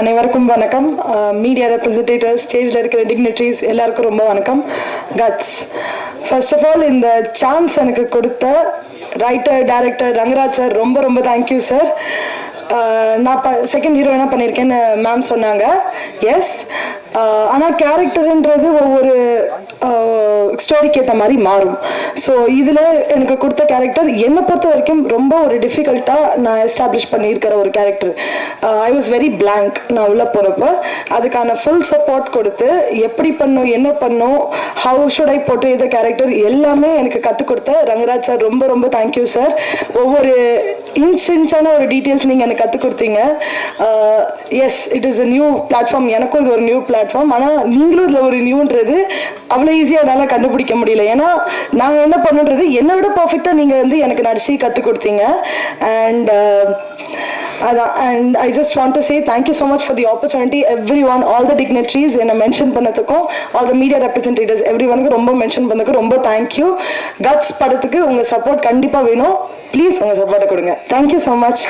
அனைவருக்கும் வணக்கம். Media representatives, ஸ்டேஜில் இருக்கிற டிக்னிட்டரிஸ் எல்லாருக்கும் ரொம்ப வணக்கம். கட்ஸ், ஃபர்ஸ்ட் ஆஃப் ஆல் இந்த சான்ஸ் எனக்கு கொடுத்த ரைட்டர் டைரக்டர் ரங்கராஜ் சார் ரொம்ப ரொம்ப தேங்க்யூ சார். நான் செகண்ட் ஹீரோயினாக பண்ணியிருக்கேன்னு மேம் சொன்னாங்க. எஸ், ஆனால் கேரக்டருன்றது ஒவ்வொரு ஸ்டோரிக்கு ஏற்ற மாதிரி மாறும். ஸோ இதில் எனக்கு கொடுத்த கேரக்டர் என்னை பொறுத்த வரைக்கும் ரொம்ப ஒரு டிஃபிகல்ட்டாக நான் எஸ்டாப்ளிஷ் பண்ணியிருக்கிற ஒரு character. I was very blank. நான் உள்ளே போகிறப்ப அதுக்கான ஃபுல் சப்போர்ட் கொடுத்து எப்படி பண்ணும், என்ன பண்ணும், ஹவு ஷுட் ஐ போட்டு இந்த கேரக்டர் எல்லாமே எனக்கு கற்றுக் கொடுத்த ரங்கராஜ் சார் ரொம்ப ரொம்ப தேங்க்யூ சார். ஒவ்வொரு இன்ஸ்டன்ஸான ஒரு டீட்டெயில்ஸ் நீங்கள் எனக்கு கற்றுக் கொடுத்தீங்க. Yes, it is a new platform. எனக்கும் இது ஒரு நியூ பிளாட்ஃபார்ம். ஆனால் நீங்களும் இதில் ஒரு நியூன்றது அவ்வளோ ஈஸியாக என்னால் கண்டுபிடிக்க முடியல. ஏன்னா நாங்கள் என்ன பண்ணுன்றது என்னை விட பர்ஃபெக்டாக நீங்கள் எனக்கு நடிச்சு கற்றுக் கொடுத்தீங்க. அண்ட் அதான், and I just want to say thank you so much for the opportunity. Everyone, all the dignitaries என்னை மென்ஷன் பண்ணதுக்கும், all the media representatives every ஒனுக்கு ரொம்ப மென்ஷன் பண்ணதுக்கு ரொம்ப தேங்க்யூ. கட்ஸ் படத்துக்கு உங்கள் சப்போர்ட் கண்டிப்பாக வேணும். ப்ளீஸ் உங்கள் சப்போர்ட்டை கொடுங்க. Thank you so much.